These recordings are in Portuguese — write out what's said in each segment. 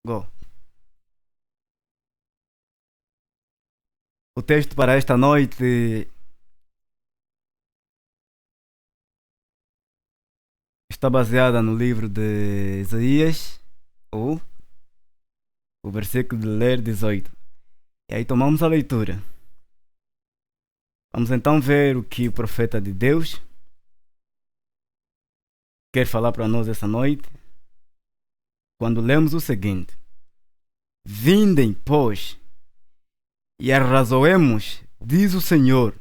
Go. O texto para esta noite está baseado no livro de Isaías, ou o versículo de ler 18. E aí tomamos a leitura. Vamos então ver o que o profeta de Deus quer falar para nós essa noite. Quando lemos o seguinte: Vindem, pois, e arrazoemos, diz o Senhor,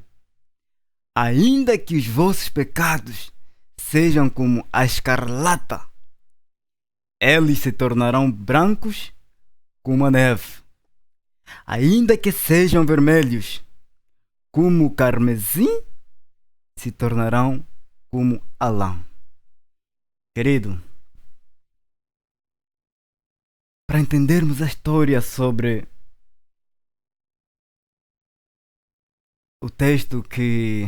ainda que os vossos pecados sejam como a escarlata, eles se tornarão brancos como a neve. Ainda que sejam vermelhos como o carmesim, se tornarão como a lã. Querido, para entendermos a história sobre o texto que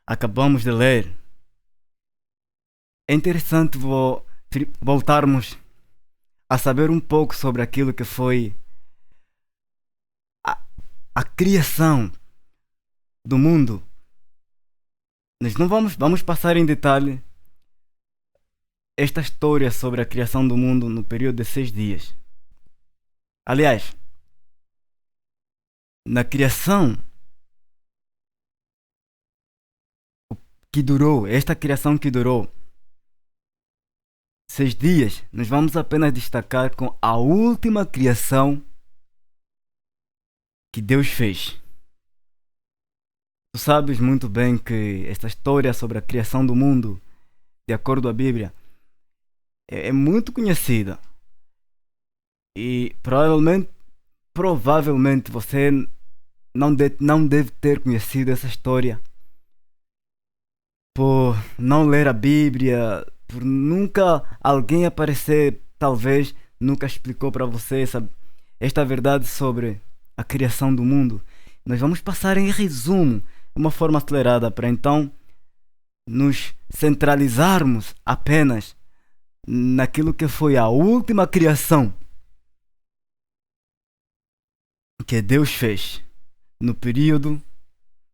acabamos de ler, é interessante voltarmos a saber um pouco sobre aquilo que foi a criação do mundo. Nós não vamos passar em detalhe esta história sobre a criação do mundo no período de 6 dias. Aliás, na criação esta criação que durou 6 dias, nós vamos apenas destacar com a última criação que Deus fez. Tu sabes muito bem que esta história sobre a criação do mundo, de acordo com a Bíblia, é muito conhecida. E provavelmente você não deve ter conhecido essa história por não ler a Bíblia, por nunca alguém aparecer, talvez nunca explicou para você esta verdade sobre a criação do mundo. Nós vamos passar em resumo, uma forma acelerada, para então nos centralizarmos apenas naquilo que foi a última criação que Deus fez no período,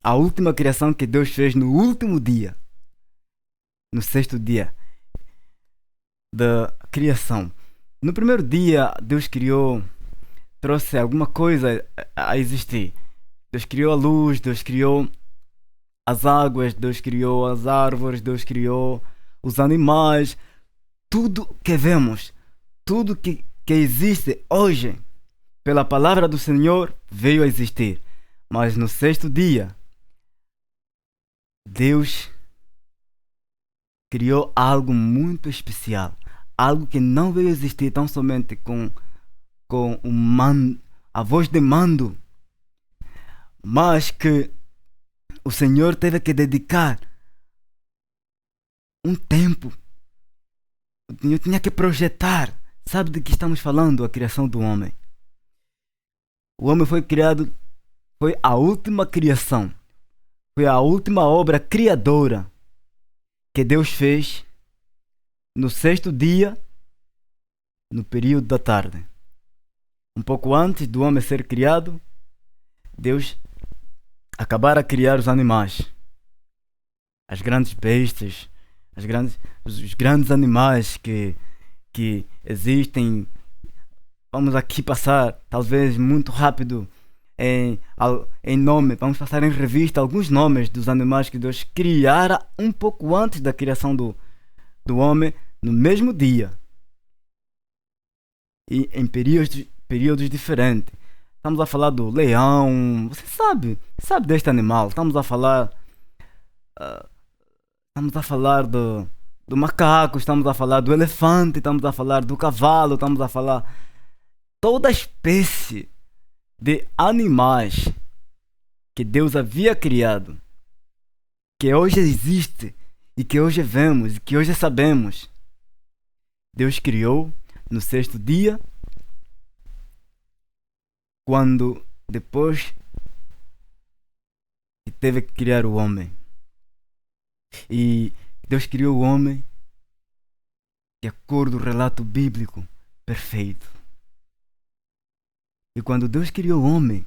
a última criação que Deus fez no último dia, no 6º dia da criação. No primeiro dia, Deus trouxe alguma coisa a existir. Deus criou a luz, Deus criou as águas, Deus criou as árvores, Deus criou os animais. Tudo que vemos, tudo que existe hoje, pela palavra do Senhor, veio a existir. Mas no 6º dia, Deus criou algo muito especial. Algo que não veio a existir tão somente com a voz de mando, mas que o Senhor teve que dedicar um tempo. Eu tinha que projetar. Sabe de que estamos falando? A criação do homem. O homem foi criado, foi a última criação, foi a última obra criadora que Deus fez no 6º dia, no período da tarde. Um pouco antes do homem ser criado, Deus acabara a criar os animais, as grandes bestas, os grandes animais que existem. Vamos aqui passar, talvez muito rápido, em nome, vamos passar em revista alguns nomes dos animais que Deus criara um pouco antes da criação do homem, no mesmo dia e em períodos diferentes. Estamos a falar do leão, você sabe deste animal. Estamos a falar do macaco, estamos a falar do elefante, estamos a falar do cavalo, estamos a falar toda espécie de animais que Deus havia criado, que hoje existe e que hoje vemos e que hoje sabemos. Deus criou no 6º dia, quando depois teve que criar o homem. E Deus criou o homem, de acordo com o relato bíblico, perfeito. E quando Deus criou o homem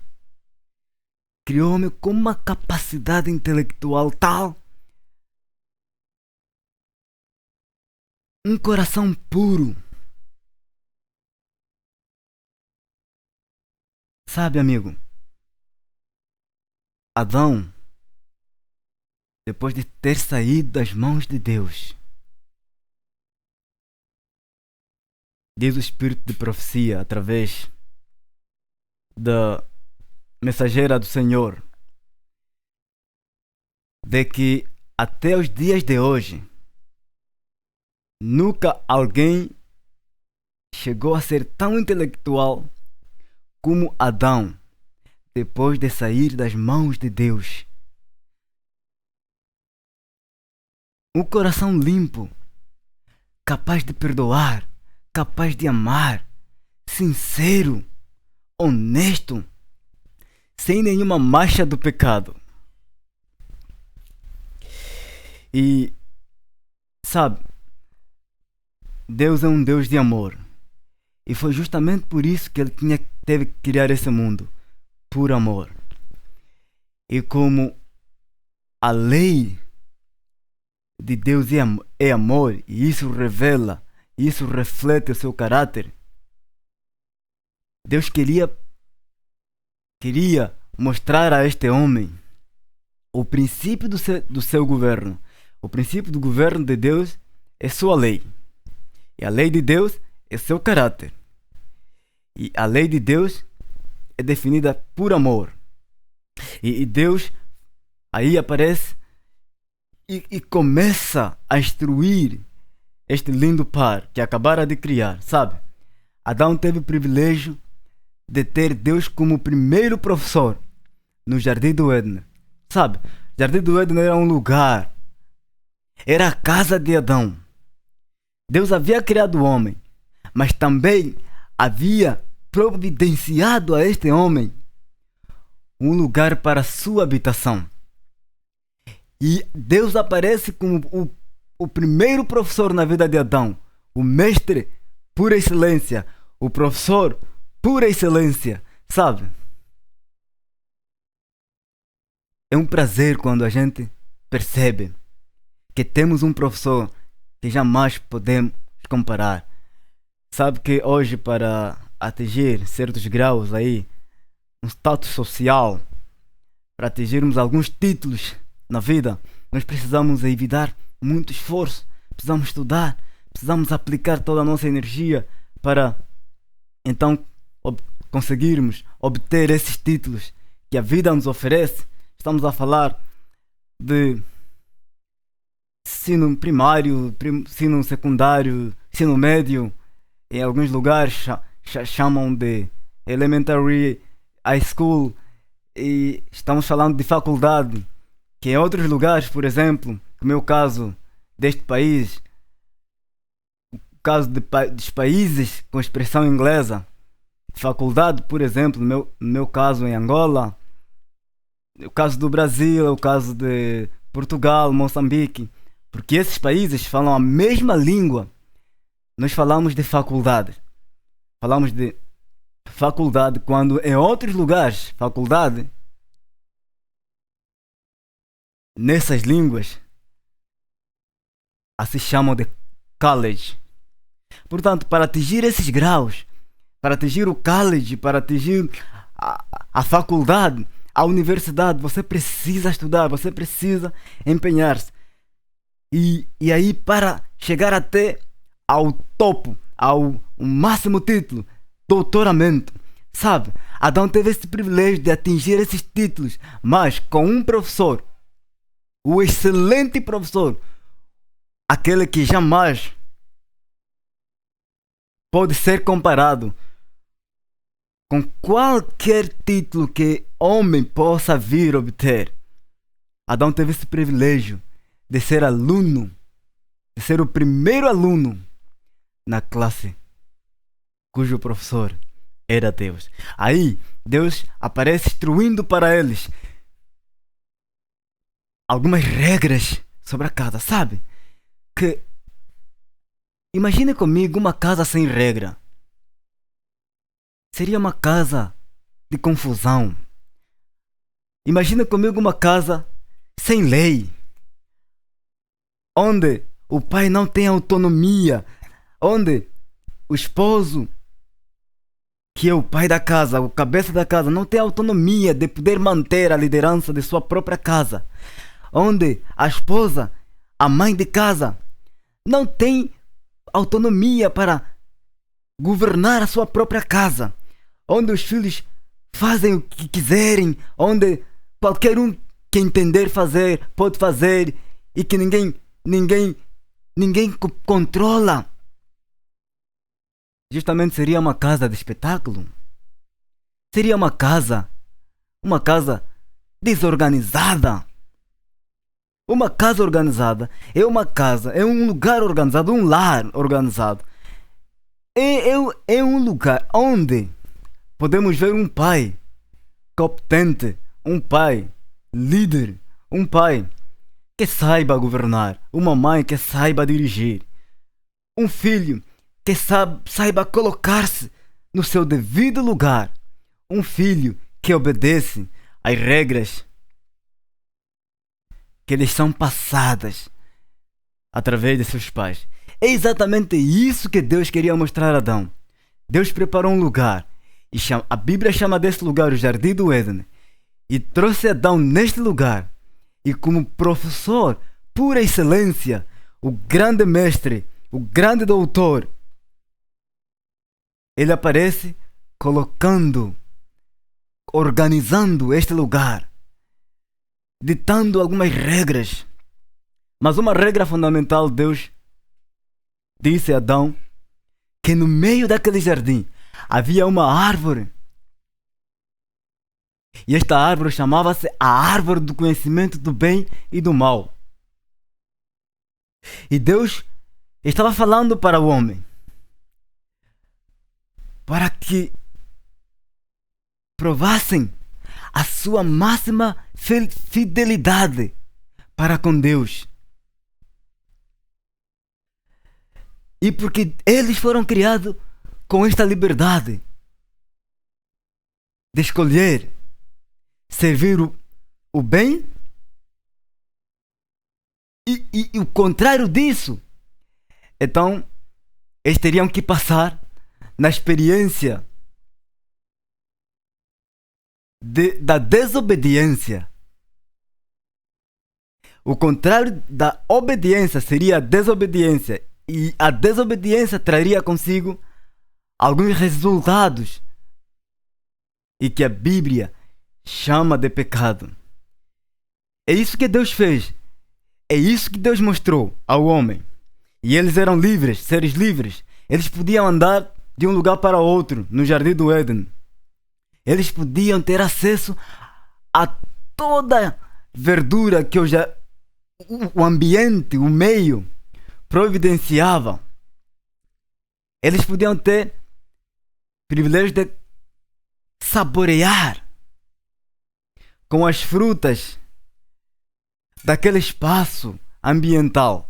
com uma capacidade intelectual tal, um coração puro. Sabe, amigo, Adão, depois de ter saído das mãos de Deus, diz o Espírito de profecia através da mensageira do Senhor, de que até os dias de hoje nunca alguém chegou a ser tão intelectual como Adão, depois de sair das mãos de Deus. Um coração limpo, capaz de perdoar, capaz de amar, sincero, honesto, sem nenhuma mancha do pecado. E, sabe, Deus é um Deus de amor. E foi justamente por isso que Ele teve que criar esse mundo, por amor. E como a lei de Deus é amor, e isso revela, isso reflete o seu caráter, Deus queria mostrar a este homem o princípio do seu governo. O princípio do governo de Deus é sua lei. E a lei de Deus é seu caráter. E a lei de Deus é definida por amor. E Deus aí aparece e começa a instruir este lindo par que acabara de criar, sabe? Adão teve o privilégio de ter Deus como primeiro professor no Jardim do Éden. Sabe? O Jardim do Éden era um lugar, era a casa de Adão. Deus havia criado o homem, mas também havia providenciado a este homem um lugar para sua habitação. E Deus aparece como o primeiro professor na vida de Adão, o mestre por excelência, o professor por excelência, sabe? É um prazer quando a gente percebe que temos um professor que jamais podemos comparar. Sabe que hoje, para atingir certos graus aí, um status social, para atingirmos alguns títulos na vida, nós precisamos evitar muito esforço, precisamos estudar, precisamos aplicar toda a nossa energia para então conseguirmos obter esses títulos que a vida nos oferece. Estamos a falar de ensino primário, ensino secundário, ensino médio, em alguns lugares chamam de elementary high school, e estamos falando de faculdade, que em outros lugares, por exemplo, no meu caso deste país, o caso dos países com expressão inglesa, faculdade, por exemplo, no meu caso em Angola, o caso do Brasil, o caso de Portugal, Moçambique, porque esses países falam a mesma língua. Nós falamos de faculdade. Falamos de faculdade quando em outros lugares, faculdade, nessas línguas, se chamam de college. Portanto, para atingir esses graus, para atingir o college, para atingir a faculdade, a universidade, você precisa estudar, você precisa empenhar-se. E aí, para chegar até ao topo, ao máximo título, doutoramento, sabe? Adão teve esse privilégio de atingir esses títulos, mas com um professor, o excelente professor, aquele que jamais pode ser comparado com qualquer título que homem possa vir obter. Adão teve esse privilégio de ser aluno, de ser o primeiro aluno na classe cujo professor era Deus. Aí Deus aparece instruindo para eles algumas regras sobre a casa, sabe? Que imagine comigo uma casa sem regra. seria uma casa de confusão. Imagina comigo uma casa sem lei, onde o pai não tem autonomia, onde o esposo, que é o pai da casa, o cabeça da casa, não tem autonomia de poder manter a liderança de sua própria casa, onde a esposa, a mãe de casa, não tem autonomia para governar a sua própria casa, onde os filhos fazem o que quiserem, onde qualquer um que entender fazer pode fazer e que ninguém controla. Justamente seria uma casa de espetáculo. Seria uma casa desorganizada. Uma casa organizada é uma casa, é um lugar organizado, um lar organizado. É um lugar onde podemos ver um pai competente, um pai líder, um pai que saiba governar, uma mãe que saiba dirigir, um filho que saiba colocar-se no seu devido lugar, um filho que obedece às regras que lhes são passadas através de seus pais. É exatamente isso que Deus queria mostrar a Adão. Deus preparou um lugar, e a Bíblia chama desse lugar o Jardim do Éden, e trouxe Adão neste lugar, e como professor por excelência, o grande mestre, o grande doutor, ele aparece organizando este lugar, ditando algumas regras. Mas uma regra fundamental, Deus disse a Adão que no meio daquele jardim havia uma árvore. E esta árvore chamava-se a árvore do conhecimento do bem e do mal. E Deus estava falando para o homem para que provassem a sua máxima fidelidade para com Deus. E porque eles foram criados com esta liberdade de escolher servir o bem e o contrário disso, então eles teriam que passar na experiência da desobediência. O contrário da obediência seria a desobediência, e a desobediência traria consigo alguns resultados e que a Bíblia chama de pecado. É isso que Deus fez. É isso que Deus mostrou ao homem. E eles eram livres, seres livres. Eles podiam andar de um lugar para outro no Jardim do Éden. Eles podiam ter acesso a toda verdura que o ambiente, o meio providenciava. Eles podiam ter privilégio de saborear com as frutas daquele espaço ambiental.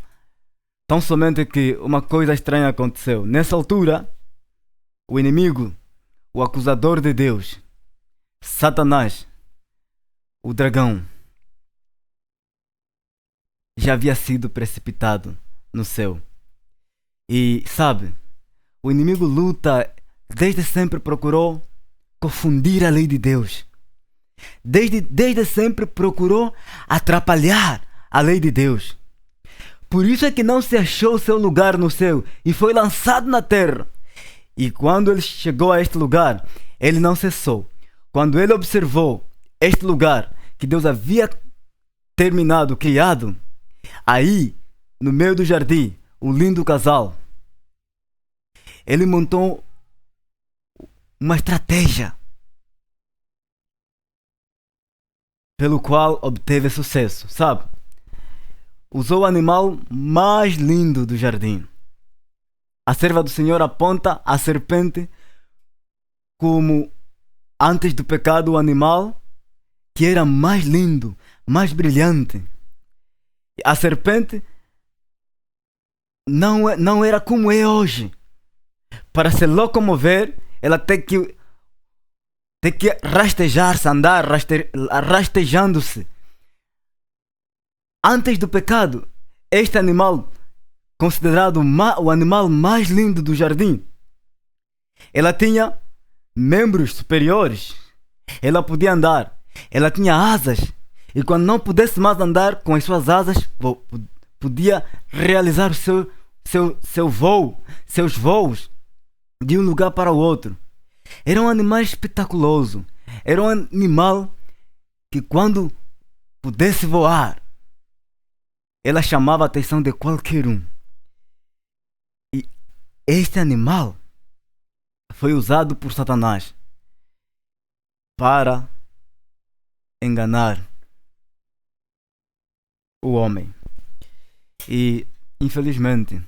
Tão somente que uma coisa estranha aconteceu. Nessa altura, o inimigo, o acusador de Deus, Satanás, o dragão, já havia sido precipitado no céu. E sabe, o inimigo luta, desde sempre procurou confundir a lei de Deus. Desde sempre procurou atrapalhar a lei de Deus. Por isso é que não se achou seu lugar no céu e foi lançado na terra. E quando ele chegou a este lugar, ele não cessou. Quando ele observou este lugar que Deus havia criado, aí, no meio do jardim, o lindo casal, ele montou uma estratégia pelo qual obteve sucesso, sabe? Usou o animal mais lindo do jardim. A serva do Senhor aponta a serpente como, antes do pecado, o animal que era mais lindo, mais brilhante. A serpente não era como é hoje. Para se locomover, ela tem que tem que rastejar-se, andar rastejando-se. Antes do pecado, este animal, considerado o animal mais lindo do jardim, ela tinha membros superiores, ela podia andar, ela tinha asas, e quando não pudesse mais andar com as suas asas, podia realizar seu voo, seus voos de um lugar para o outro. Era um animal espetaculoso, era um animal que quando pudesse voar, ela chamava a atenção de qualquer um. E este animal foi usado por Satanás para enganar o homem. E, infelizmente,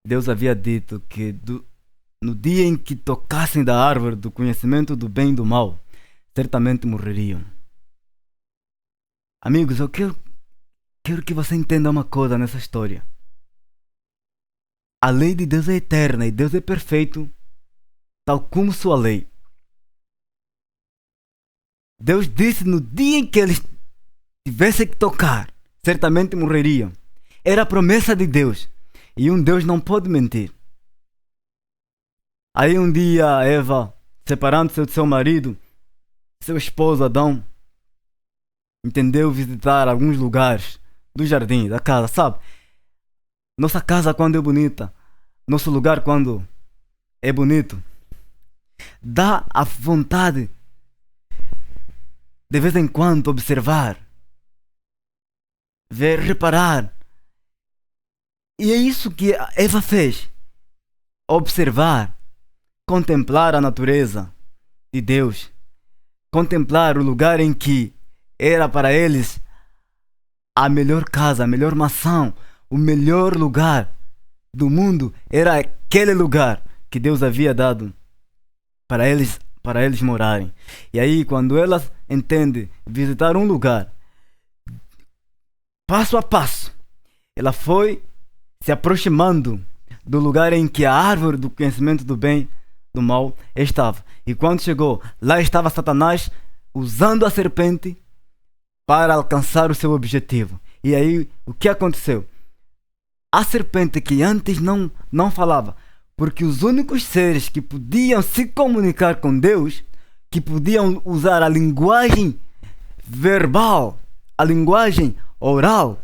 Deus havia dito que no dia em que tocassem da árvore do conhecimento do bem e do mal, certamente morreriam. Amigos, eu quero que você entenda uma coisa nessa história. A lei de Deus é eterna e Deus é perfeito, tal como sua lei. Deus disse no dia em que eles tivessem que tocar, certamente morreriam. Era a promessa de Deus. E um Deus não pode mentir. Aí um dia Eva, separando-se do seu marido, seu esposo Adão, entendeu visitar alguns lugares do jardim, da casa, sabe? Nossa casa quando é bonita, nosso lugar quando é bonito, dá a vontade de vez em quando observar, ver, reparar. E é isso que Eva fez. Observar, contemplar a natureza de Deus, contemplar o lugar em que era para eles a melhor casa, a melhor mansão, o melhor lugar do mundo. Era aquele lugar que Deus havia dado para eles morarem. E aí, quando ela entende visitar um lugar, passo a passo, ela foi se aproximando do lugar em que a árvore do conhecimento do bem e do mal estava. E quando chegou, lá estava Satanás usando a serpente para alcançar o seu objetivo. E aí, o que aconteceu? A serpente que antes não falava, porque os únicos seres que podiam se comunicar com Deus, que podiam usar a linguagem verbal, a linguagem oral,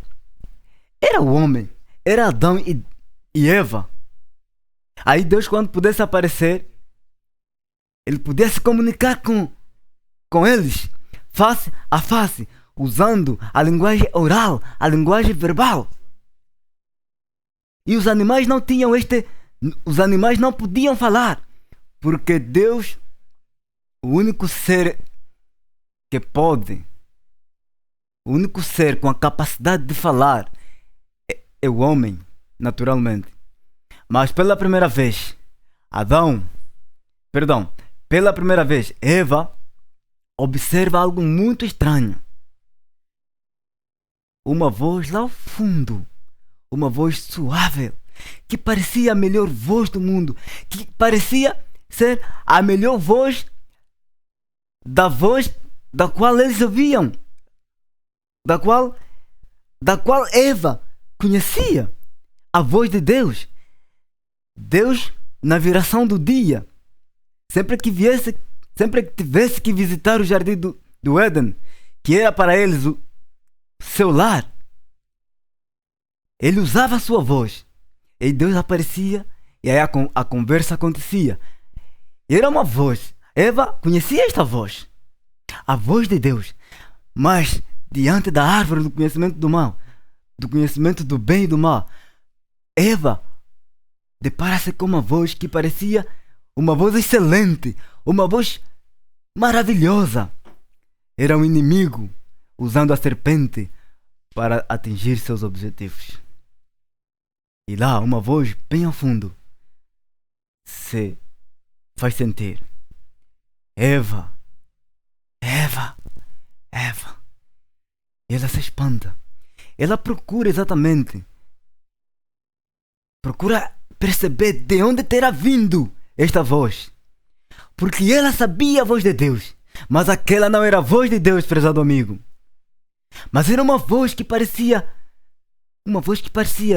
era o homem, era Adão e Eva. Aí Deus, quando pudesse aparecer, ele podia se comunicar com eles, face a face, usando a linguagem oral, a linguagem verbal. E os animais não tinham os animais não podiam falar, porque Deus, o único ser que pode, o único ser com a capacidade de falar é o homem, naturalmente. Mas pela primeira vez, pela primeira vez, Eva observa algo muito estranho. Uma voz lá ao fundo, uma voz suave, que parecia a melhor voz do mundo, que parecia ser a melhor voz da qual eles ouviam, da qual Eva conhecia, a voz de Deus. Deus, na viração do dia, sempre que tivesse que visitar o jardim do Éden, que era para eles o seu lar, ele usava a sua voz. E Deus aparecia e aí a conversa acontecia. Era uma voz. Eva conhecia esta voz, a voz de Deus. Mas diante da árvore do conhecimento do mal, do conhecimento do bem e do mal, Eva depara-se com uma voz que parecia uma voz excelente, uma voz maravilhosa. Era um inimigo usando a serpente para atingir seus objetivos. E lá, uma voz bem ao fundo se faz sentir: Eva, Eva, Eva. E ela se espanta. Ela procura perceber de onde terá vindo esta voz. porque ela sabia a voz de Deus. Mas aquela não era a voz de Deus, prezado amigo. Mas era uma voz que parecia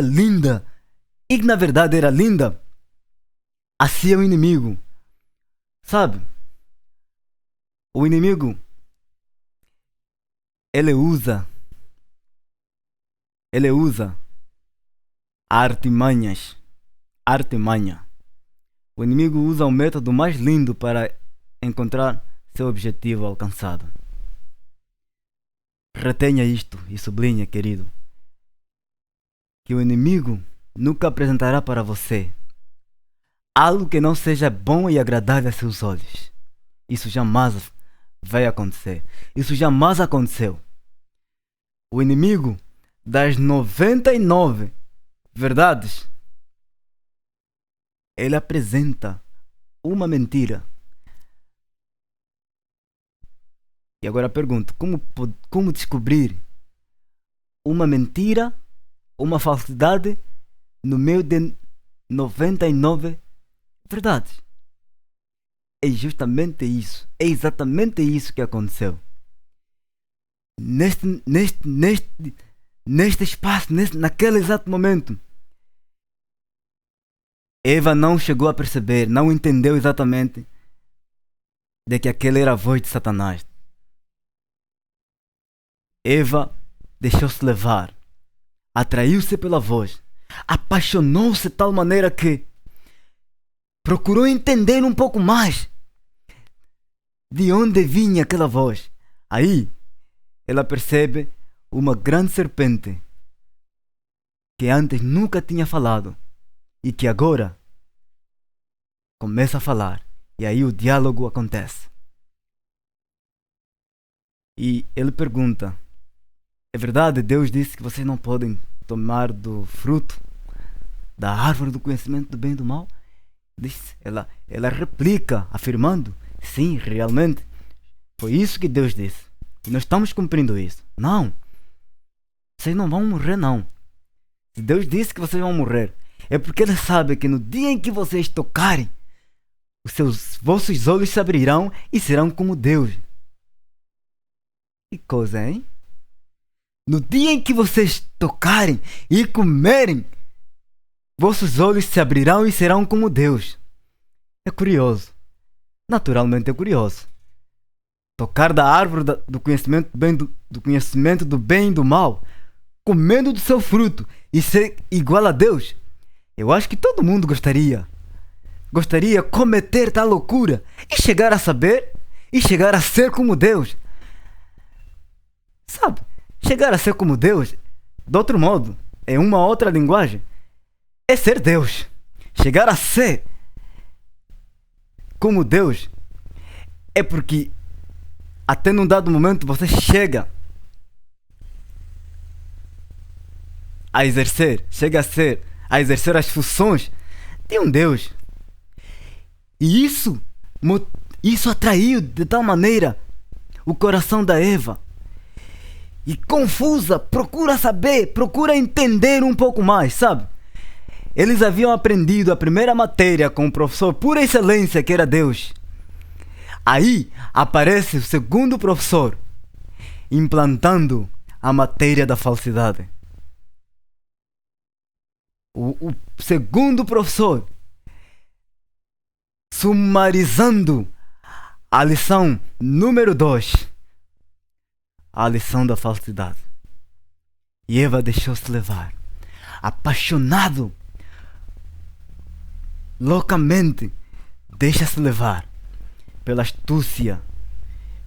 linda. E que na verdade era linda. Assim é o inimigo. Sabe? O inimigo, ele usa artimanha. O inimigo usa o método mais lindo para encontrar seu objetivo alcançado. Retenha isto e sublinhe, querido, que o inimigo nunca apresentará para você algo que não seja bom e agradável a seus olhos. Isso jamais vai acontecer. Isso jamais aconteceu. O inimigo das 99 verdades, ele apresenta uma mentira. E agora pergunto, como descobrir uma mentira, uma falsidade no meio de 99 verdades? É justamente isso. É exatamente isso que aconteceu. Neste espaço, naquele exato momento, Eva não chegou a perceber, não entendeu exatamente de que aquela era a voz de Satanás. Eva deixou-se levar, atraiu-se pela voz, apaixonou-se de tal maneira que procurou entender um pouco mais de onde vinha aquela voz. Aí ela percebe uma grande serpente que antes nunca tinha falado e que agora começa a falar. E aí o diálogo acontece. E ele pergunta: é verdade, Deus disse que vocês não podem tomar do fruto da árvore do conhecimento do bem e do mal? Ela replica, afirmando: sim, realmente, foi isso que Deus disse. E nós estamos cumprindo isso. Não, vocês não vão morrer, não. Se Deus disse que vocês vão morrer, é porque Ele sabe que no dia em que vocês tocarem, vossos olhos se abrirão e serão como Deus. Que coisa, hein? No dia em que vocês tocarem e comerem, vossos olhos se abrirão e serão como Deus. É curioso. Naturalmente é curioso. Tocar da árvore do conhecimento do bem e do mal, comendo do seu fruto e ser igual a Deus. Eu acho que todo mundo gostaria cometer tal loucura e chegar a saber e chegar a ser como Deus. Sabe? Chegar a ser como Deus, de outro modo, em uma outra linguagem, é ser Deus. Chegar a ser como Deus é porque até num dado momento você chega a exercer as funções de um Deus. E isso atraiu de tal maneira o coração da Eva. E confusa, procura saber, procura entender um pouco mais, sabe? Eles haviam aprendido a primeira matéria com o professor por excelência, que era Deus. Aí aparece o segundo professor, implantando a matéria da falsidade. O segundo professor, sumarizando a lição número 2. A lição da falsidade. E Eva deixou-se levar, apaixonado, loucamente, deixa-se levar pela astúcia,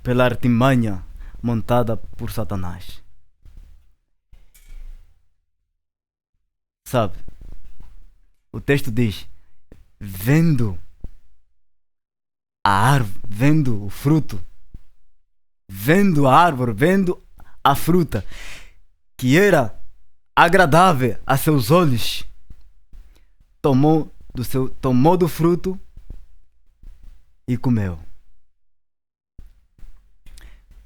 pela artimanha montada por Satanás. Sabe, o texto diz: vendo a árvore, vendo o fruto, vendo a árvore, vendo a fruta, que era agradável a seus olhos, tomou do fruto e comeu.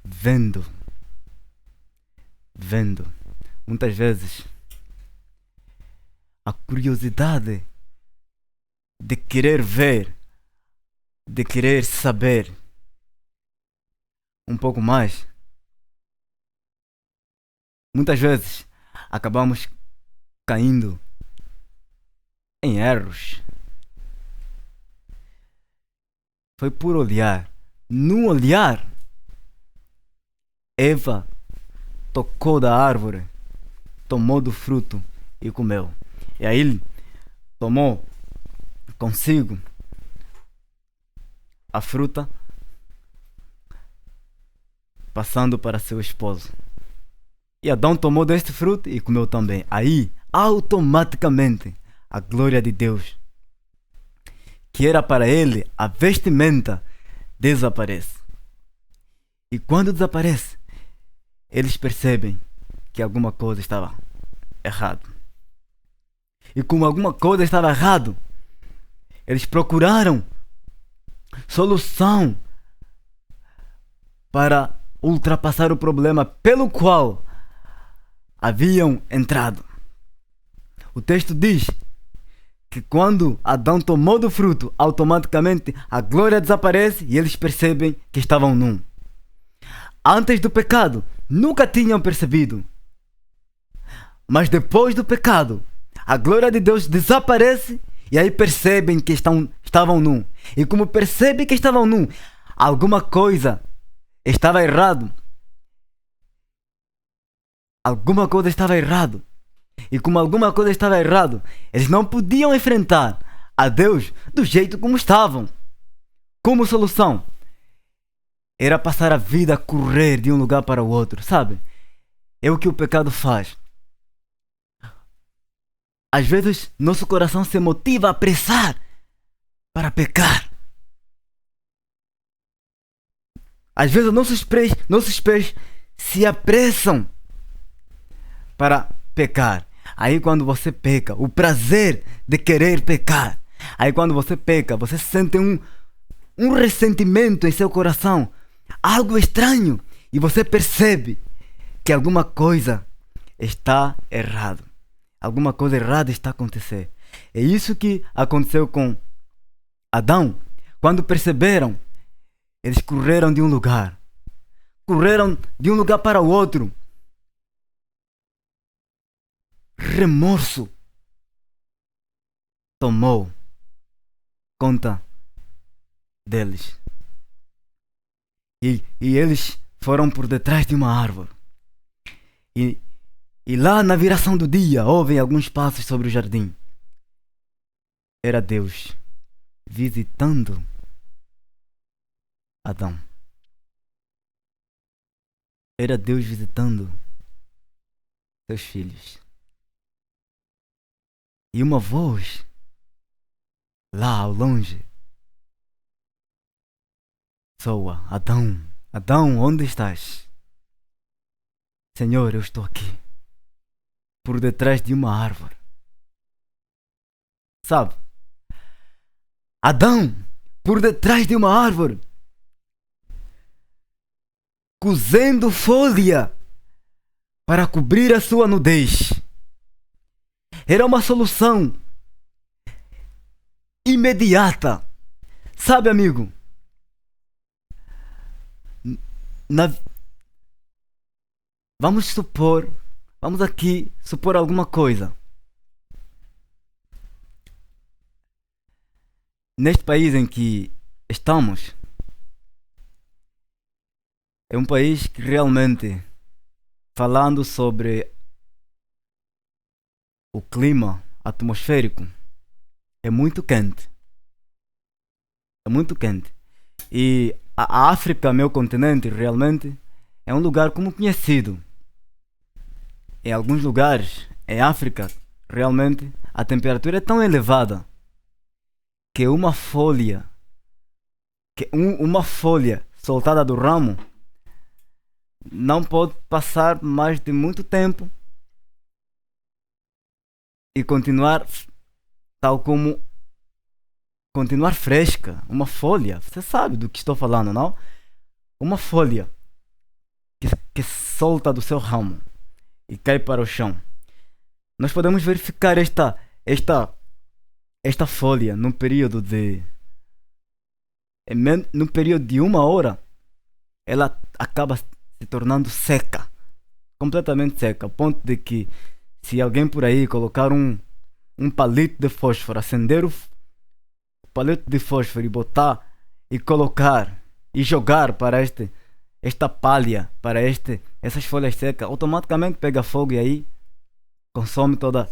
Vendo. Muitas vezes a curiosidade de querer ver de querer saber um pouco mais, muitas vezes acabamos caindo em erros. Foi por olhar. Num olhar, Eva tocou da árvore, tomou do fruto e comeu. E aí ele tomou consigo a fruta, passando para seu esposo. E Adão tomou deste fruto e comeu também. Aí, automaticamente, a glória de Deus, que era para ele a vestimenta, desaparece. E quando desaparece, eles percebem que alguma coisa estava errado. E como alguma coisa estava errado, eles procuraram solução para ultrapassar o problema pelo qual haviam entrado. O texto diz que quando Adão tomou do fruto, automaticamente a glória desaparece e eles percebem que estavam num. Antes do pecado, nunca tinham percebido. Mas depois do pecado, a glória de Deus desaparece e aí percebem que estavam num. E como percebem que estavam num, alguma coisa estava errado. Alguma coisa estava errado. E como alguma coisa estava errado, eles não podiam enfrentar a Deus do jeito como estavam. Como solução, era passar a vida a correr de um lugar para o outro, sabe? É o que o pecado faz. Às vezes, nosso coração se motiva a apressar para pecar. Às vezes, nossos pés se apressam para pecar. Aí quando você peca, o prazer de querer pecar. Aí quando você peca, você sente um ressentimento em seu coração. Algo estranho. E você percebe que alguma coisa está errada. Alguma coisa errada está acontecendo. É isso que aconteceu com Adão. Quando perceberam, eles correram de um lugar. Correram de um lugar para o outro. Remorso tomou conta deles. E eles foram por detrás de uma árvore. E lá na viração do dia, ouvem alguns passos sobre o jardim. Era Deus visitando Adão. Era Deus visitando seus filhos. E uma voz lá ao longe soa: Adão, Adão, onde estás? Senhor, eu estou aqui, por detrás de uma árvore. Sabe? Adão, por detrás de uma árvore, cozendo folha para cobrir a sua nudez. Era uma solução imediata. Sabe, amigo? Vamos aqui supor alguma coisa. Neste país em que estamos, é um país que realmente, falando sobre o clima atmosférico, é muito quente. É muito quente. E a África, meu continente, realmente é um lugar como conhecido. Em alguns lugares, em África, realmente a temperatura é tão elevada que uma folha soltada do ramo não pode passar mais de muito tempo e continuar continuar fresca. Uma folha, você sabe do que estou falando, não? Uma folha que solta do seu ramo e cai para o chão. Nós podemos verificar esta folha num período de no período de 1 hora, ela acaba se tornando seca, completamente seca, ao ponto de que se alguém por aí colocar um palito de fósforo, acender o palito de fósforo e botar e colocar e jogar para esta palha, para essas folhas secas, automaticamente pega fogo e aí consome toda.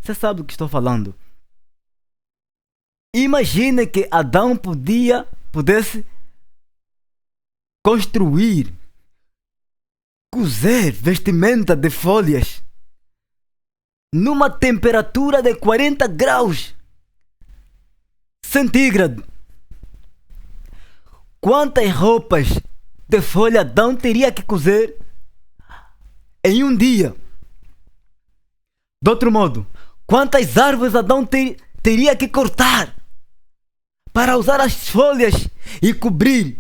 Você sabe do que estou falando. Imagine que Adão pudesse construir, cozer vestimenta de folhas numa temperatura de 40 graus centígrados. Quantas roupas de folha Adão teria que cozer em um dia? De outro modo, quantas árvores Adão teria que cortar para usar as folhas e cobrir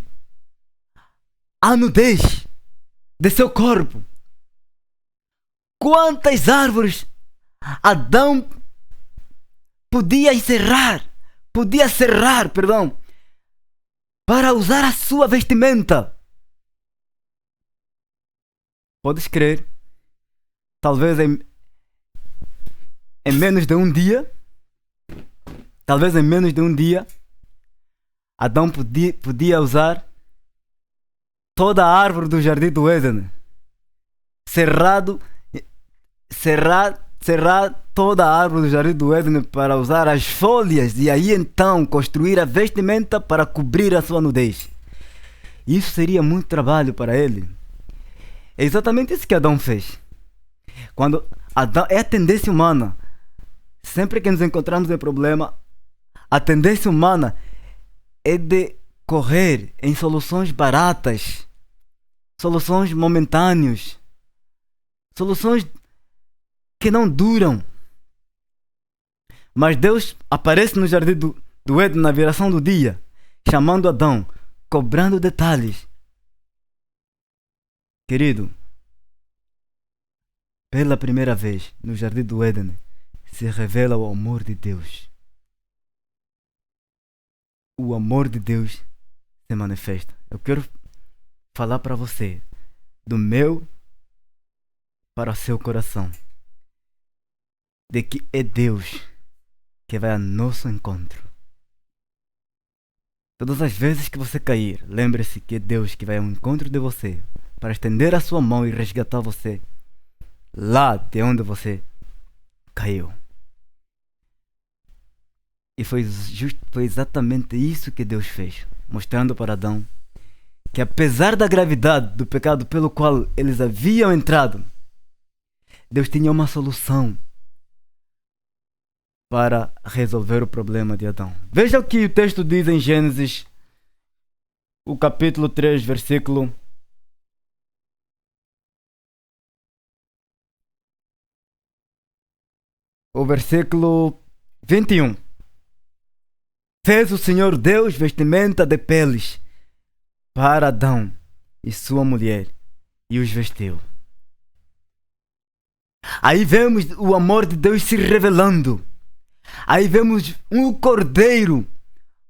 a nudez de seu corpo? Quantas árvores Adão podia serrar, para usar a sua vestimenta? Podes crer, talvez em menos de um dia, Adão podia usar toda a árvore do jardim do Éden, serrar toda a árvore do jardim do Éden para usar as folhas e aí então construir a vestimenta para cobrir a sua nudez. Isso seria muito trabalho para ele. É exatamente isso que Adão fez. Quando Adão, é a tendência humana. Sempre que nos encontramos em problema, a tendência humana é de correr em soluções baratas, soluções momentâneas, soluções que não duram. Mas Deus aparece no jardim do Éden na viração do dia, chamando Adão, cobrando detalhes. Querido, pela primeira vez no jardim do Éden se revela o amor de Deus. O amor de Deus se manifesta. Eu quero falar para você, do meu para o seu coração, de que é Deus que vai ao nosso encontro. Todas as vezes que você cair, lembre-se que é Deus que vai ao encontro de você para estender a sua mão e resgatar você lá de onde você caiu. E foi exatamente isso que Deus fez, mostrando para Adão que apesar da gravidade do pecado pelo qual eles haviam entrado, Deus tinha uma solução para resolver o problema de Adão. Veja o que o texto diz em Gênesis, o capítulo 3, versículo o versículo 21. Fez o Senhor Deus vestimenta de peles para Adão e sua mulher e os vestiu. Aí vemos o amor de Deus se revelando. Aí vemos um cordeiro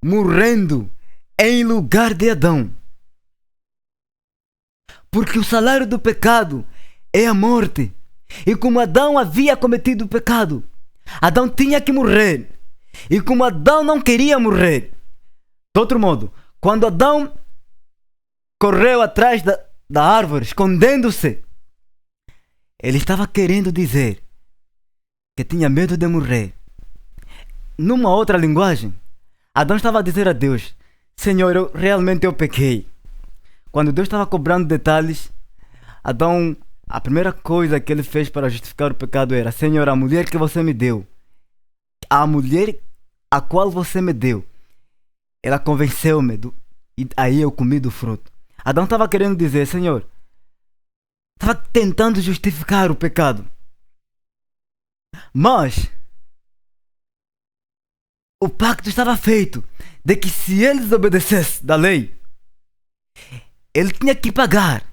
morrendo em lugar de Adão. Porque o salário do pecado é a morte. E como Adão havia cometido o pecado, Adão tinha que morrer. E como Adão não queria morrer, de outro modo, quando Adão correu atrás da árvore, escondendo-se, ele estava querendo dizer que tinha medo de morrer. Numa outra linguagem, Adão estava a dizer a Deus: Senhor, eu pequei. Quando Deus estava cobrando detalhes, Adão, a primeira coisa que ele fez para justificar o pecado era: Senhor, a mulher que você me deu, a mulher a qual você me deu, ela convenceu-me e aí eu comi do fruto. Adão estava querendo dizer: Senhor, estava tentando justificar o pecado. Mas o pacto estava feito de que se ele desobedecesse da lei, ele tinha que pagar.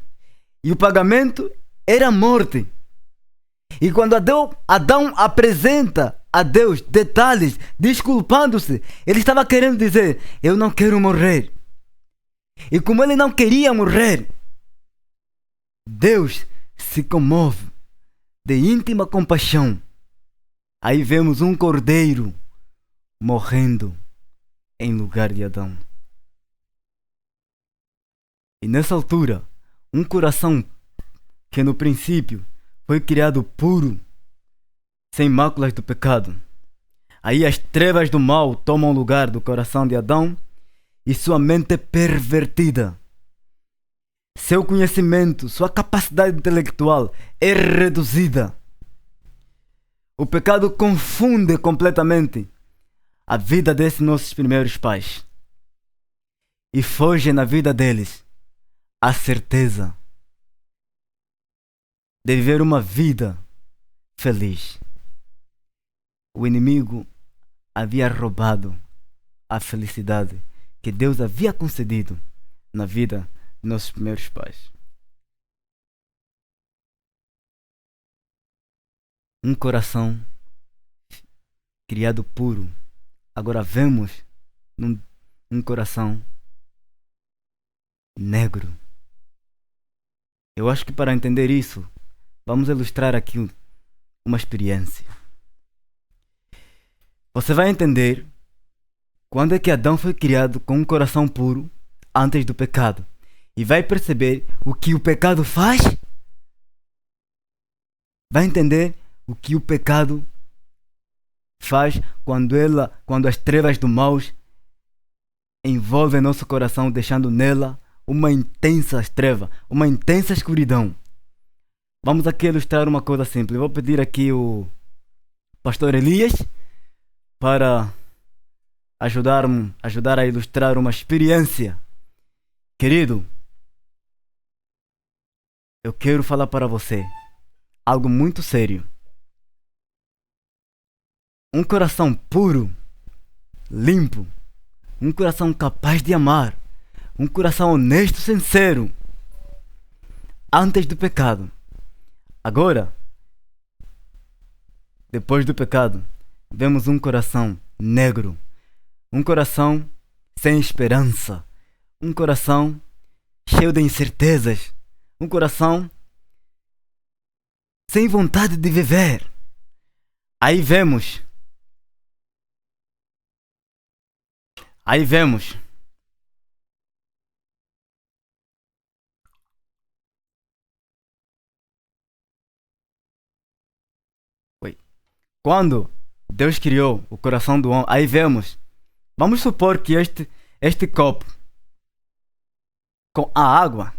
E o pagamento era a morte. E quando Adão apresenta a Deus detalhes, desculpando-se, ele estava querendo dizer: eu não quero morrer, E como ele não queria morrer, Deus se comove de íntima compaixão. Aí vemos um cordeiro morrendo em lugar de Adão. E nessa altura, um coração que no princípio foi criado puro, sem máculas do pecado. Aí as trevas do mal tomam lugar do coração de Adão e sua mente é pervertida. Seu conhecimento, sua capacidade intelectual é reduzida. O pecado confunde completamente a vida desses nossos primeiros pais e foge na vida deles a certeza de viver uma vida feliz. O inimigo havia roubado a felicidade que Deus havia concedido na vida de nossos primeiros pais. Um coração criado puro. Agora vemos um coração negro. Eu acho que para entender isso, vamos ilustrar aqui uma experiência. Você vai entender quando é que Adão foi criado com um coração puro antes do pecado. E vai perceber o que o pecado faz. Vai entender o que o pecado faz quando as trevas do mal envolvem nosso coração, deixando nela uma intensa treva, uma intensa escuridão. Vamos aqui ilustrar uma coisa simples. Eu vou pedir aqui o pastor Elias para ajudar a ilustrar uma experiência. Querido, eu quero falar para você algo muito sério. Um coração puro, limpo, um coração capaz de amar, um coração honesto, sincero, antes do pecado. Agora, depois do pecado, vemos um coração negro, um coração sem esperança, um coração cheio de incertezas, um coração sem vontade de viver. Aí vemos quando Deus criou o coração do homem. Aí vamos supor que este copo com a água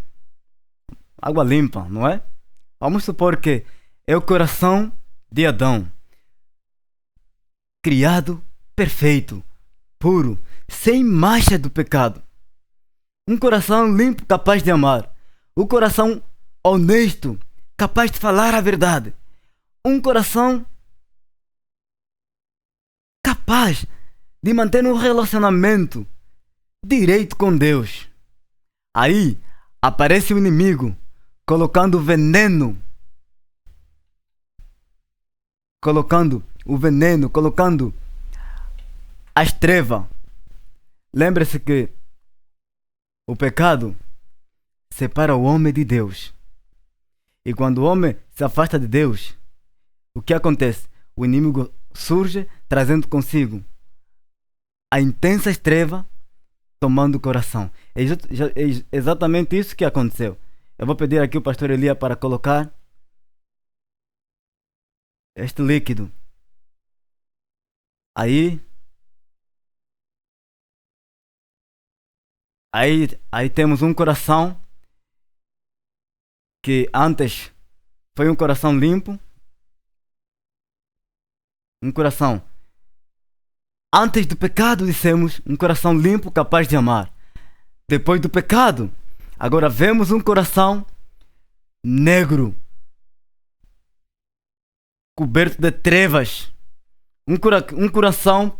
limpa, não é? Vamos supor que é o coração de Adão, criado perfeito, puro, sem mancha do pecado. Um coração limpo, capaz de amar. Um coração honesto, capaz de falar a verdade. Um coração capaz de manter um relacionamento direito com Deus. Aí aparece o inimigo colocando veneno, colocando as trevas. Lembre-se que o pecado separa o homem de Deus. E quando o homem se afasta de Deus, o que acontece? O inimigo surge trazendo consigo a intensa treva, tomando o coração. É exatamente isso que aconteceu. Eu vou pedir aqui o pastor Elias para colocar este líquido. Aí temos um coração que antes foi um coração limpo. Um coração antes do pecado, dissemos, um coração limpo, capaz de amar. Depois do pecado, agora vemos um coração negro, coberto de trevas. Um coração,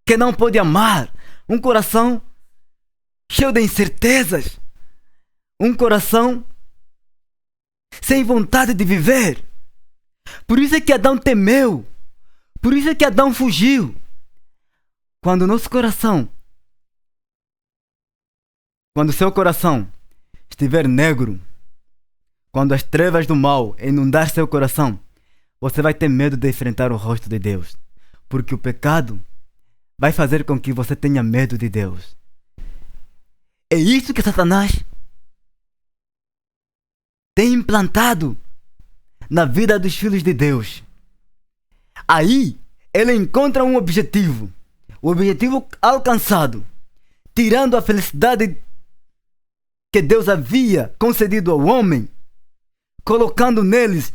que não pode amar. Um coração cheio de incertezas. Um coração sem vontade de viver. Por isso é que Adão temeu. Por isso é que Adão fugiu. Quando o nosso coração Quando seu coração estiver negro, quando as trevas do mal inundar seu coração, você vai ter medo de enfrentar o rosto de Deus, porque o pecado vai fazer com que você tenha medo de Deus. É isso que Satanás tem implantado na vida dos filhos de Deus. Aí ele encontra um objetivo, o objetivo alcançado, tirando a felicidade que Deus havia concedido ao homem, colocando neles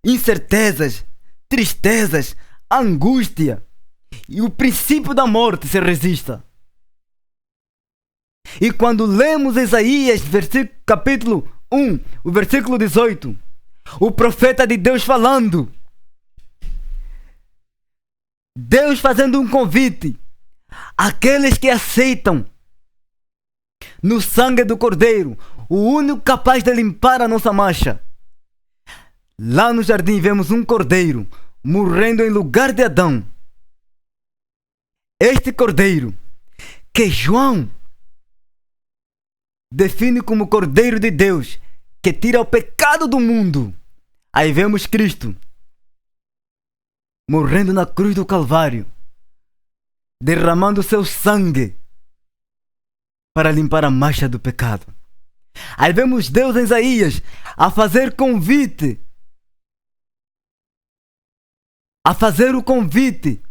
incertezas, tristezas, angústia, e o princípio da morte se resista. E quando lemos Isaías, capítulo 1, o versículo 18, o profeta de Deus falando, Deus fazendo um convite àqueles que aceitam no sangue do Cordeiro, o único capaz de limpar a nossa mancha. Lá no jardim vemos um cordeiro morrendo em lugar de Adão. Este cordeiro, que João define como Cordeiro de Deus, que tira o pecado do mundo. Aí vemos Cristo morrendo na cruz do Calvário, derramando seu sangue para limpar a mancha do pecado. Aí vemos Deus em Isaías a fazer convite, a fazer o convite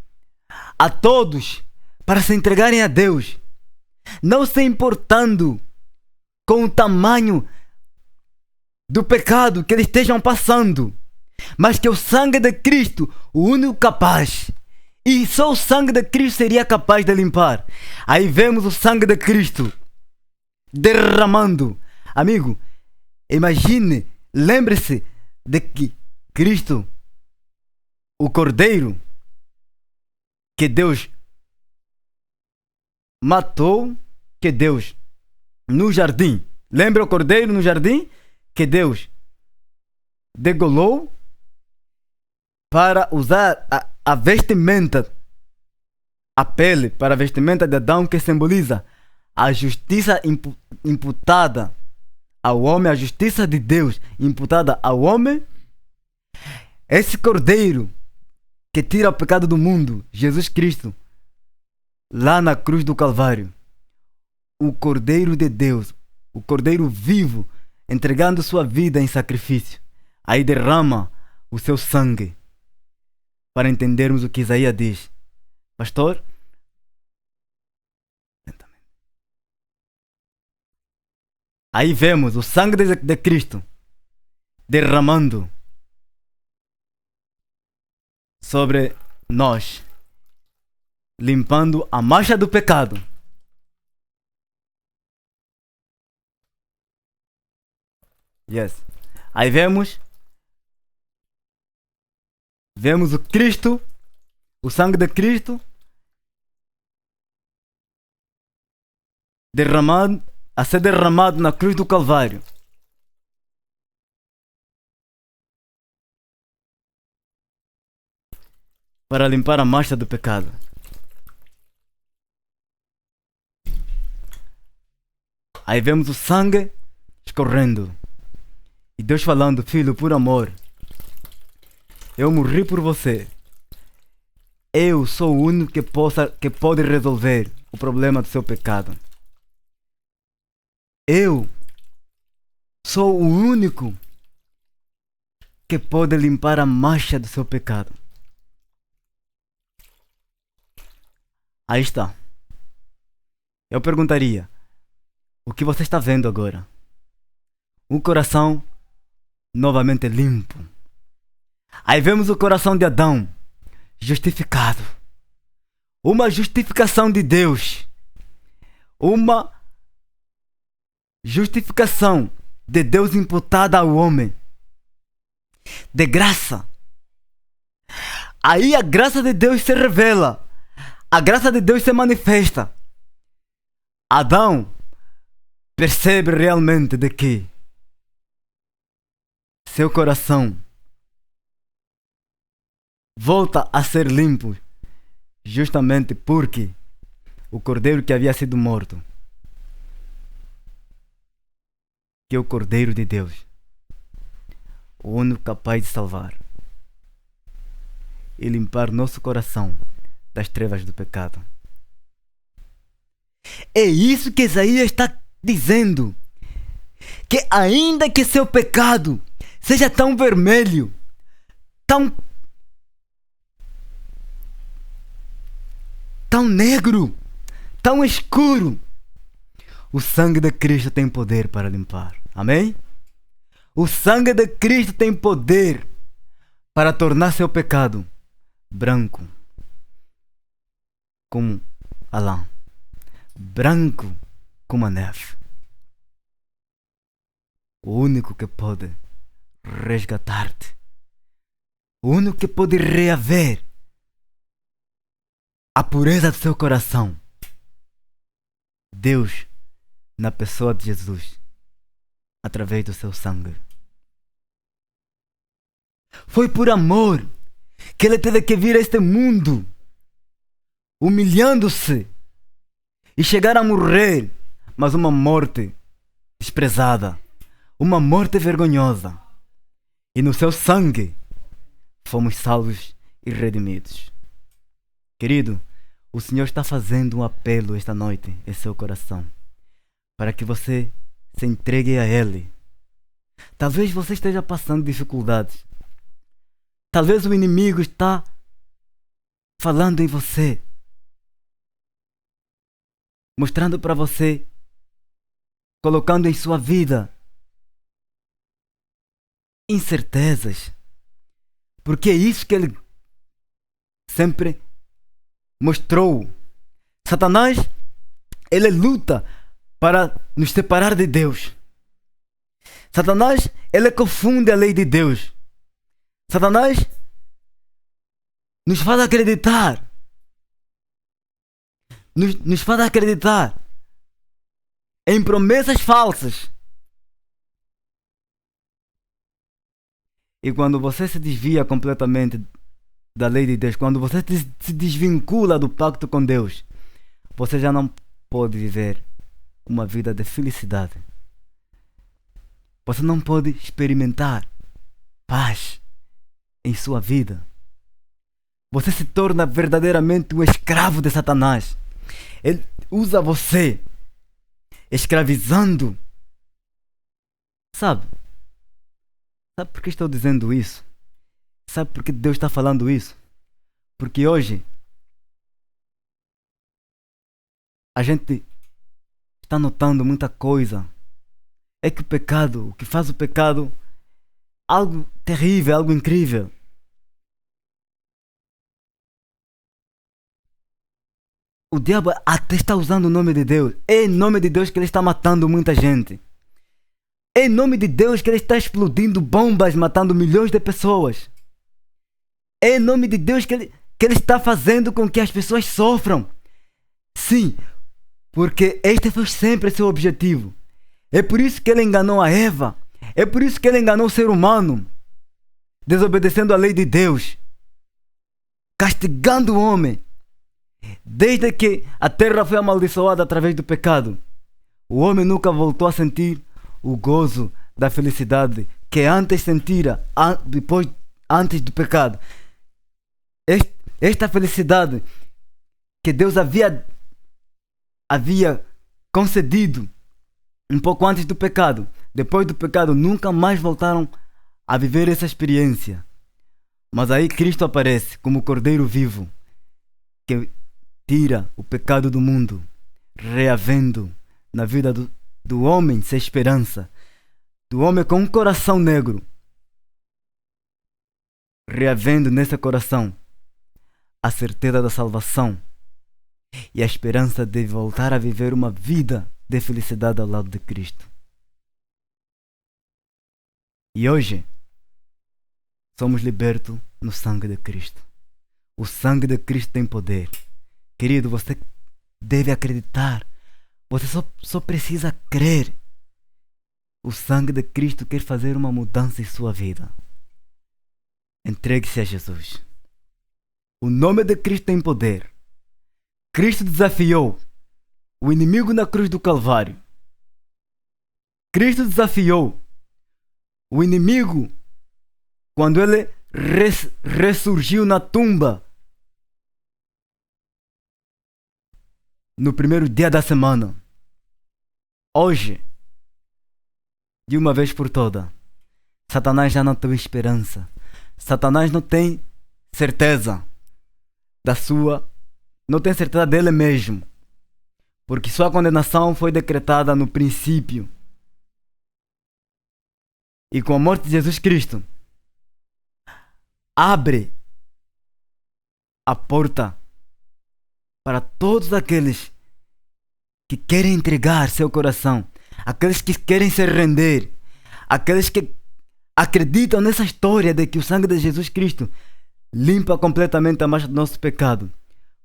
a todos para se entregarem a Deus, não se importando com o tamanho do pecado que eles estejam passando, mas que o sangue de Cristo, o único capaz, e só o sangue de Cristo seria capaz de limpar. Aí vemos o sangue de Cristo derramando. Amigo, imagine, lembre-se de que Cristo, o Cordeiro que Deus matou, que Deus no jardim, lembra o Cordeiro no jardim que Deus degolou para usar a vestimenta, a pele para a vestimenta de Adão, que simboliza a justiça imputada ao homem, a justiça de Deus imputada ao homem. Esse Cordeiro que tira o pecado do mundo, Jesus Cristo, lá na cruz do Calvário, o Cordeiro de Deus, o Cordeiro vivo, entregando sua vida em sacrifício, aí derrama o seu sangue, para entendermos o que Isaías diz. Pastor? Aí vemos o sangue de Cristo derramando sobre nós, limpando a mancha do pecado. Yes. Aí vemos o Cristo, o sangue de Cristo derramado, a ser derramado na cruz do Calvário. Para limpar a mancha do pecado. Aí vemos o sangue escorrendo. E Deus falando: filho, por amor, eu morri por você. Eu sou o único que pode resolver o problema do seu pecado. Eu sou o único que pode limpar a mancha do seu pecado. Aí está. Eu perguntaria: o que você está vendo agora? Um coração novamente limpo. Aí vemos o coração de Adão justificado. Uma justificação de Deus. Uma justificação de Deus imputada ao homem. De graça. Aí a graça de Deus se revela. A graça de Deus se manifesta. Adão percebe realmente de que seu coração volta a ser limpo, justamente porque o cordeiro que havia sido morto que é o Cordeiro de Deus, o único capaz de salvar e limpar nosso coração das trevas do pecado. É isso que Isaías está dizendo, que ainda que seu pecado seja tão vermelho, tão negro, tão escuro, o sangue de Cristo tem poder para limpar. Amém? O sangue de Cristo tem poder para tornar seu pecado branco como a lã, branco como a neve. O único que pode resgatar-te, o único que pode reaver a pureza do seu coração, Deus, na pessoa de Jesus, através do seu sangue. Foi por amor que ele teve que vir a este mundo, humilhando-se e chegar a morrer, mas uma morte desprezada, uma morte vergonhosa. E no seu sangue fomos salvos e redimidos. Querido, o Senhor está fazendo um apelo esta noite em seu coração, para que você se entregue a Ele. Talvez você esteja passando dificuldades. Talvez o inimigo está falando em você, mostrando para você, colocando em sua vida incertezas, porque é isso que ele sempre mostrou. Satanás, ele luta para nos separar de Deus. Satanás, ele confunde a lei de Deus. Satanás nos faz acreditar, nos faz acreditar em promessas falsas. E quando você se desvia completamente da lei de Deus, quando você se desvincula do pacto com Deus, você já não pode viver uma vida de felicidade. Você não pode experimentar paz em sua vida. Você se torna verdadeiramente um escravo de Satanás. Ele usa você, escravizando. Sabe por que estou dizendo isso? Sabe por que Deus está falando isso? Porque hoje a gente está notando muita coisa. É que o pecado, o que faz o pecado, algo terrível, algo incrível. O diabo até está usando o nome de Deus. É em nome de Deus que ele está matando muita gente. É em nome de Deus que ele está explodindo bombas, matando milhões de pessoas. É em nome de Deus que ele está fazendo com que as pessoas sofram. Sim, porque este foi sempre seu objetivo. É por isso que ele enganou a Eva. É por isso que ele enganou o ser humano, desobedecendo a lei de Deus, castigando o homem. Desde que a terra foi amaldiçoada através do pecado, o homem nunca voltou a sentir o gozo da felicidade que antes sentira antes do pecado. Esta felicidade que Deus havia concedido um pouco antes do pecado, depois do pecado, nunca mais voltaram a viver essa experiência. Mas aí Cristo aparece como o Cordeiro vivo, que tira o pecado do mundo, reavendo na vida do homem sem esperança, do homem com um coração negro, reavendo nesse coração a certeza da salvação e a esperança de voltar a viver uma vida de felicidade ao lado de Cristo. E hoje somos libertos no sangue de Cristo. O sangue de Cristo tem poder. Querido, você deve acreditar. Você só precisa crer. O sangue de Cristo quer fazer uma mudança em sua vida. Entregue-se a Jesus. O nome de Cristo tem poder. Cristo desafiou o inimigo na cruz do Calvário. Cristo desafiou o inimigo quando ele ressurgiu na tumba no primeiro dia da semana. Hoje, de uma vez por toda, Satanás já não tem esperança. Satanás não tem certeza não tem certeza dele mesmo, porque sua condenação foi decretada no princípio. E com a morte de Jesus Cristo, abre a porta para todos aqueles que querem entregar seu coração, aqueles que querem se render, aqueles que acreditam nessa história de que o sangue de Jesus Cristo limpa completamente a mancha do nosso pecado,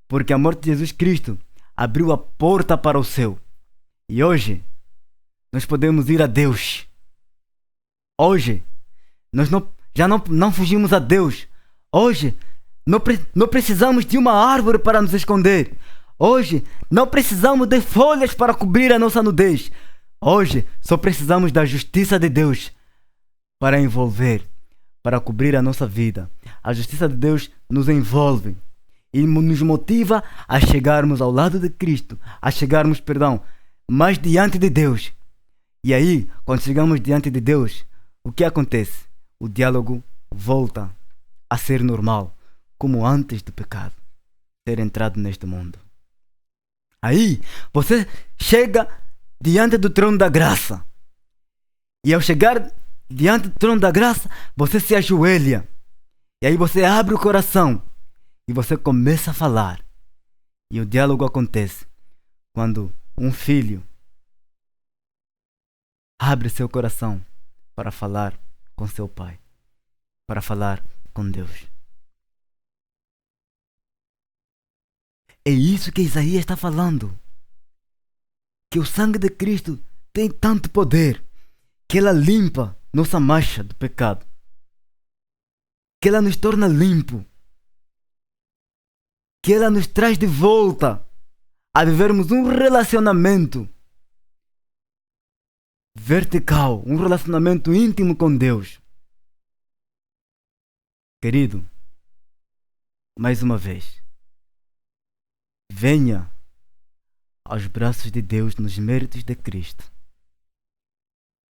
porque a morte de Jesus Cristo abriu a porta para o céu. E hoje nós podemos ir a Deus. Hoje nós já não fugimos a Deus. Hoje não precisamos de uma árvore para nos esconder. Hoje não precisamos de folhas para cobrir a nossa nudez. Hoje só precisamos da justiça de Deus para envolver, para cobrir a nossa vida. A justiça de Deus nos envolve e nos motiva a chegarmos ao lado de Cristo, a chegarmos, mais diante de Deus. E aí, quando chegamos diante de Deus, o que acontece? O diálogo volta a ser normal, como antes do pecado ter entrado neste mundo. Aí, você chega diante do trono da graça. E ao chegar diante do trono da graça, você se ajoelha. E aí você abre o coração e você começa a falar. E o diálogo acontece quando um filho abre seu coração para falar com seu pai, para falar com Deus. É isso que Isaías está falando. Que o sangue de Cristo tem tanto poder que ela limpa nossa mancha do pecado. Que ela nos torna limpo. Que ela nos traz de volta a vivermos um relacionamento vertical, um relacionamento íntimo com Deus. Querido, mais uma vez, venha aos braços de Deus nos méritos de Cristo.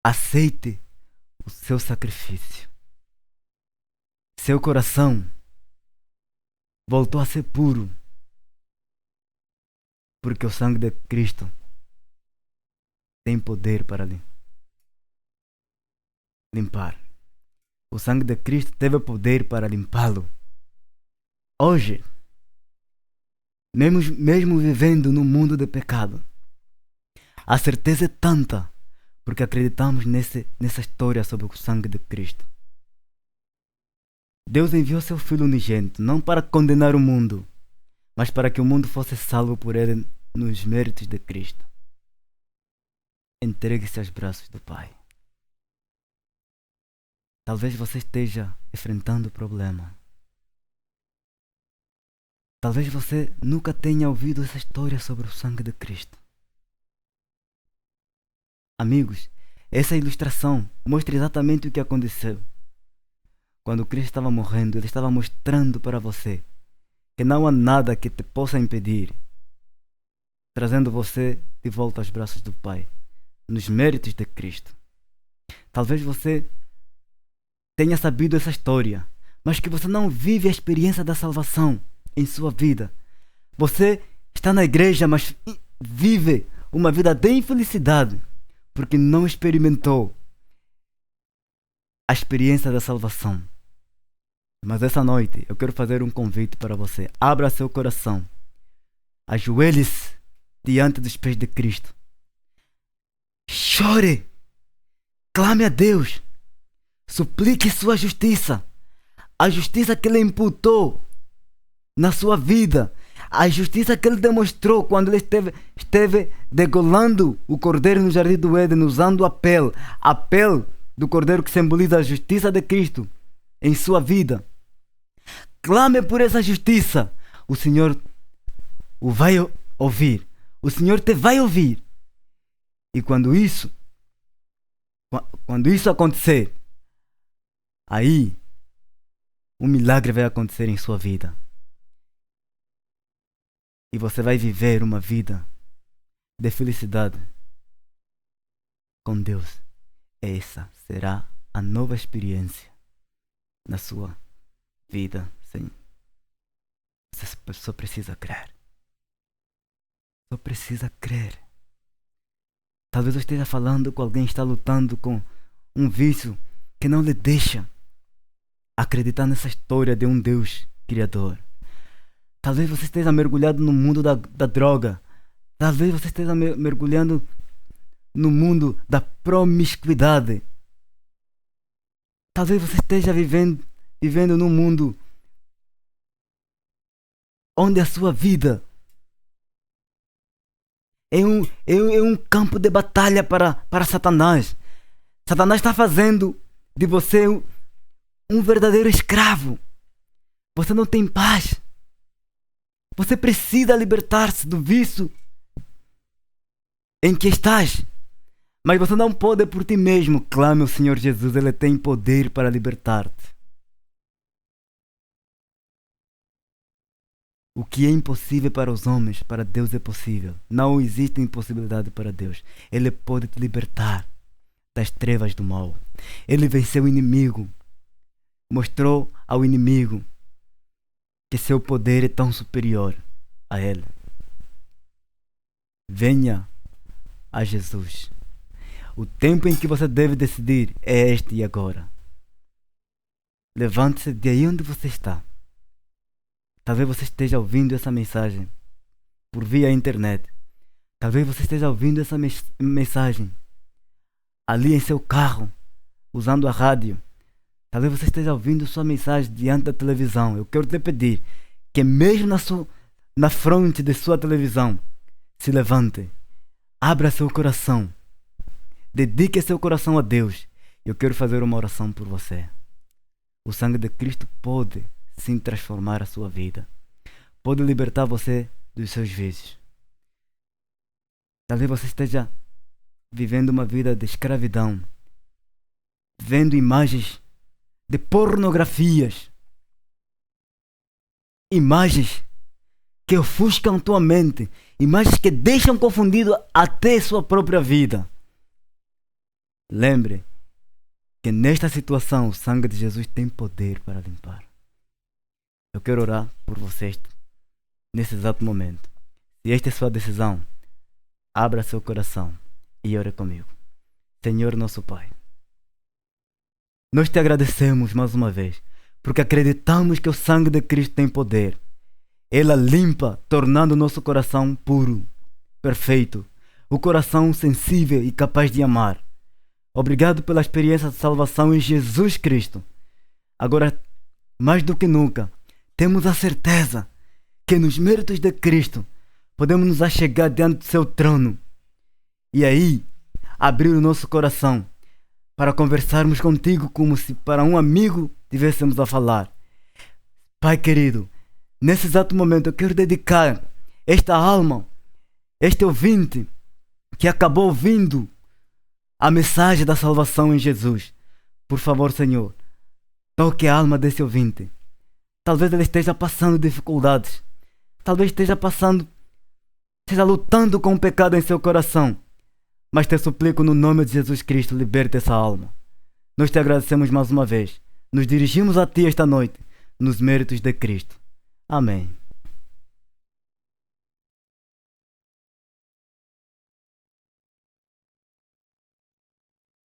Aceite o seu sacrifício. Seu coração voltou a ser puro, porque o sangue de Cristo tem poder para limpar. O sangue de Cristo teve poder para limpá-lo. Hoje, mesmo vivendo no mundo de pecado, a certeza é tanta porque acreditamos nessa história sobre o sangue de Cristo. Deus enviou seu Filho unigênito não para condenar o mundo, mas para que o mundo fosse salvo por ele nos méritos de Cristo. Entregue-se aos braços do Pai. Talvez você esteja enfrentando problema. Talvez você nunca tenha ouvido essa história sobre o sangue de Cristo. Amigos, essa ilustração mostra exatamente o que aconteceu. Quando Cristo estava morrendo, Ele estava mostrando para você que não há nada que te possa impedir, trazendo você de volta aos braços do Pai, nos méritos de Cristo. Talvez você tenha sabido essa história, mas que você não vive a experiência da salvação em sua vida. Você está na igreja, mas vive uma vida de infelicidade, porque não experimentou a experiência da salvação. Mas essa noite eu quero fazer um convite para você. Abra seu coração. Ajoelhe-se diante dos pés de Cristo. Chore. Clame a Deus. Suplique sua justiça. A justiça que Ele imputou na sua vida. A justiça que Ele demonstrou quando Ele esteve degolando o cordeiro no jardim do Éden, usando a pele do cordeiro que simboliza a justiça de Cristo em sua vida. Clame por essa justiça. O Senhor o vai ouvir. O Senhor te vai ouvir. E quando isso Quando isso acontecer, aí um milagre vai acontecer em sua vida. E você vai viver uma vida de felicidade com Deus. Essa será a nova experiência na sua vida, sim. Você só precisa crer. Só precisa crer. Talvez eu esteja falando com alguém que está lutando com um vício que não lhe deixa acreditar nessa história de um Deus criador. Talvez você esteja mergulhado no mundo da droga. Talvez você esteja mergulhando no mundo da promiscuidade. Talvez você esteja vivendo num mundo onde a sua vida é um campo de batalha para Satanás. Satanás está fazendo de você um verdadeiro escravo. Você não tem paz. Você precisa libertar-se do vício em que estás. Mas você não pode por ti mesmo. Clame ao Senhor Jesus, Ele tem poder para libertar-te. O que é impossível para os homens, para Deus é possível. Não existe impossibilidade para Deus. Ele pode te libertar das trevas do mal. Ele venceu o inimigo. Mostrou ao inimigo que seu poder é tão superior a ele. Venha a Jesus. O tempo em que você deve decidir é este e agora. Levante-se de aí onde você está. Talvez você esteja ouvindo essa mensagem por via internet. Talvez você esteja ouvindo essa mensagem ali em seu carro, usando a rádio. Talvez você esteja ouvindo sua mensagem diante da televisão. Eu quero te pedir que mesmo na fronte de sua televisão, se levante, abra seu coração, dedique seu coração a Deus. Eu quero fazer uma oração por você. O sangue de Cristo pode sim transformar a sua vida. Pode libertar você dos seus vícios. Talvez você esteja vivendo uma vida de escravidão, vendo imagens de pornografias, imagens que ofuscam tua mente, imagens que deixam confundido até sua própria vida. Lembre que nesta situação o sangue de Jesus tem poder para limpar. Eu quero orar por vocês nesse exato momento. Se esta é sua decisão, abra seu coração e ore comigo. Senhor nosso Pai, nós te agradecemos mais uma vez, porque acreditamos que o sangue de Cristo tem poder. Ela limpa, tornando o nosso coração puro, perfeito, o coração sensível e capaz de amar. Obrigado pela experiência de salvação em Jesus Cristo. Agora, mais do que nunca, temos a certeza que nos méritos de Cristo podemos nos achegar diante do seu trono e aí abrir o nosso coração para conversarmos contigo como se para um amigo tivéssemos a falar. Pai querido, nesse exato momento eu quero dedicar esta alma, este ouvinte que acabou ouvindo a mensagem da salvação em Jesus. Por favor, Senhor, toque a alma desse ouvinte. Talvez ele esteja passando dificuldades. Talvez esteja lutando com o pecado em seu coração. Mas te suplico no nome de Jesus Cristo, liberte essa alma. Nós te agradecemos mais uma vez. Nos dirigimos a ti esta noite, nos méritos de Cristo. Amém.